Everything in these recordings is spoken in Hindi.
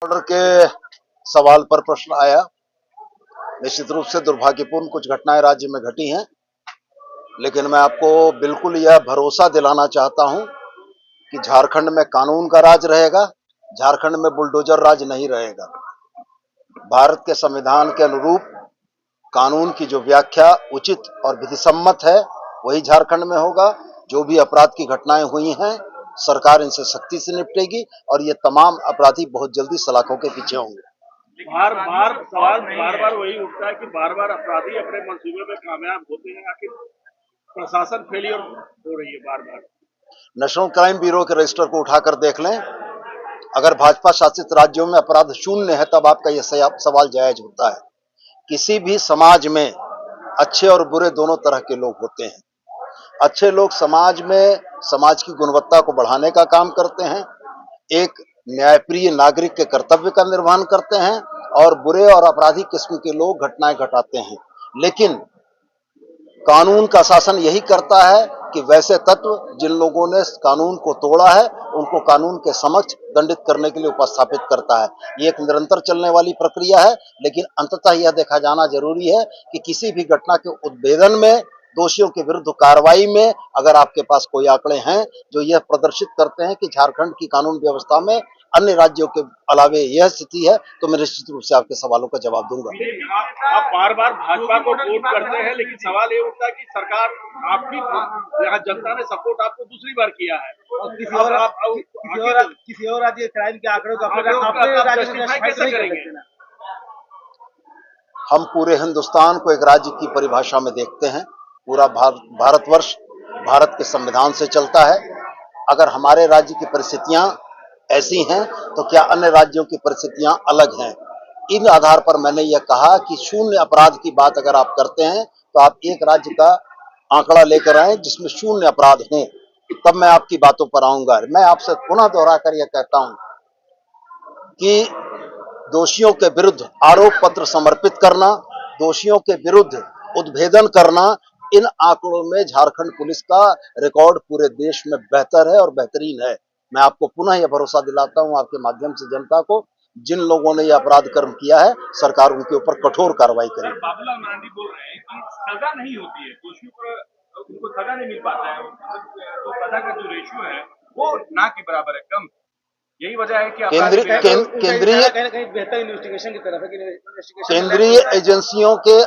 ऑर्डर के सवाल पर प्रश्न आया। निश्चित रूप से दुर्भाग्यपूर्ण कुछ घटनाएं राज्य में घटी हैं, लेकिन मैं आपको बिल्कुल यह भरोसा दिलाना चाहता हूं कि झारखंड में कानून का राज रहेगा, झारखंड में बुलडोजर राज नहीं रहेगा। भारत के संविधान के अनुरूप कानून की जो व्याख्या उचित और विधिसम्मत है वही झारखंड में होगा। जो भी अपराध की घटनाएं हुई हैं, सरकार इनसे सख्ती से निपटेगी और ये तमाम अपराधी बहुत जल्दी सलाखों के पीछे होंगे। बार बार सवाल बार बार वही उठता है कि बार बार अपराधी अपने मंसूबे में कामयाब होते हैं, आखिर प्रशासन फेलियर हो रही है बार बार। नेशनल क्राइम ब्यूरो के रजिस्टर को उठाकर देख लें। अगर भाजपा शासित राज्यों में अपराध शून्य है तब आपका यह सवाल जायज होता है। किसी भी समाज में अच्छे और बुरे दोनों तरह के लोग होते हैं। अच्छे लोग समाज में समाज की गुणवत्ता को बढ़ाने का काम करते हैं, एक न्यायप्रिय नागरिक के कर्तव्य का निर्वहन करते हैं, और बुरे और अपराधी किस्म के लोग घटनाएं घटाते हैं। लेकिन कानून का शासन यही करता है कि वैसे तत्व जिन लोगों ने कानून को तोड़ा है उनको कानून के समक्ष दंडित करने के लिए उपस्थापित करता है। ये एक निरंतर चलने वाली प्रक्रिया है, लेकिन अंततः यह देखा जाना जरूरी है कि किसी भी घटना के उद्भेदन में, दोषियों के विरुद्ध कार्रवाई में अगर आपके पास कोई आंकड़े हैं जो यह प्रदर्शित करते हैं कि झारखंड की कानून व्यवस्था में अन्य राज्यों के अलावे यह स्थिति है, तो मैं निश्चित रूप से आपके सवालों का जवाब दूंगा। आप बार बार भाजपा को वोट करते हैं, लेकिन सवाल ये उठता है कि सरकार आपकी यहाँ जनता ने सपोर्ट आपको दूसरी बार किया है और किसी और राज्य क्राइम के आंकड़ों का जस्टिफाई कैसे करेंगे? हम पूरे हिंदुस्तान को एक राज्य की परिभाषा में देखते हैं। पूरा भारतवर्ष भारत के संविधान से चलता है। अगर हमारे राज्य की परिस्थितियां ऐसी हैं तो क्या अन्य राज्यों की परिस्थितियां अलग हैं? इन आधार पर मैंने यह कहा कि शून्य अपराध की बात अगर आप करते हैं तो आप एक राज्य का आंकड़ा लेकर आए जिसमें शून्य अपराध हों, तब मैं आपकी बातों पर आऊंगा। मैं आपसे पुनः दोहराकर यह कहता हूं कि दोषियों के विरुद्ध आरोप पत्र समर्पित करना, दोषियों के विरुद्ध उद्भेदन करना, इन आंकड़ों में झारखंड पुलिस का रिकॉर्ड पूरे देश में बेहतर है और बेहतरीन है। मैं आपको पुनः यह भरोसा दिलाता हूं आपके माध्यम से जनता को, जिन लोगों ने यह अपराध कर्म किया है सरकार उनके ऊपर कठोर कार्रवाई करेगी। बाबूलाल मरांडी बोल रहे हैं कि सजा नहीं होती है, दोषियों पर उनको सजा नहीं मिल पाता है, तो सजा का जो रेशियो है वो ना के बराबर है, कम। यही वजह है कि केंद्रीय एजेंसियों के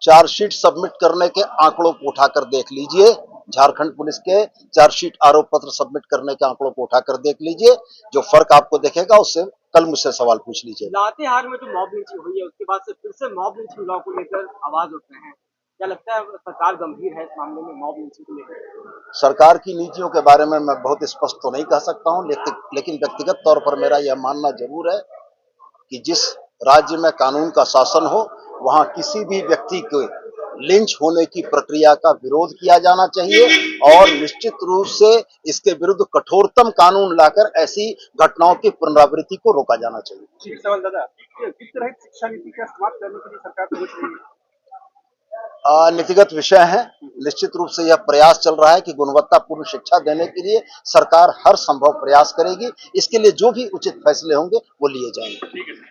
चार्जशीट सबमिट करने के आंकड़ों को उठाकर देख लीजिए, झारखंड पुलिस के चार्जशीट आरोप पत्र सबमिट करने के आंकड़ों को उठाकर देख लीजिए। जो फर्क आपको दिखेगा उससे कल मुझसे सवाल पूछ लीजिए। लातेहार में जो मॉब लिंचिंग हुई है उसके बाद से फिर से मॉब लिंचिंग लॉ को लेकर आवाज उठ रहे हैं, क्या लगता है सरकार गंभीर है इस मामले में मॉब लिंचिंग को लेकर? सरकार की नीतियों के बारे में मैं बहुत स्पष्ट तो नहीं कह सकता हूं, लेकिन व्यक्तिगत तौर पर मेरा यह मानना जरूर है कि जिस राज्य में कानून का शासन हो वहां किसी भी व्यक्ति के लिंच होने की प्रक्रिया का विरोध किया जाना चाहिए और निश्चित रूप से इसके विरुद्ध कठोरतम कानून लाकर ऐसी घटनाओं की पुनरावृत्ति को रोका जाना चाहिए। सवाल दादा, वित्त रहित शिक्षा नीति का समाप्त करने के लिए सरकार सोच रही है? नीतिगत विषय है। निश्चित रूप से यह प्रयास चल रहा है कि गुणवत्तापूर्ण शिक्षा देने के लिए सरकार हर संभव प्रयास करेगी। इसके लिए जो भी उचित फैसले होंगे वो लिए जाएंगे।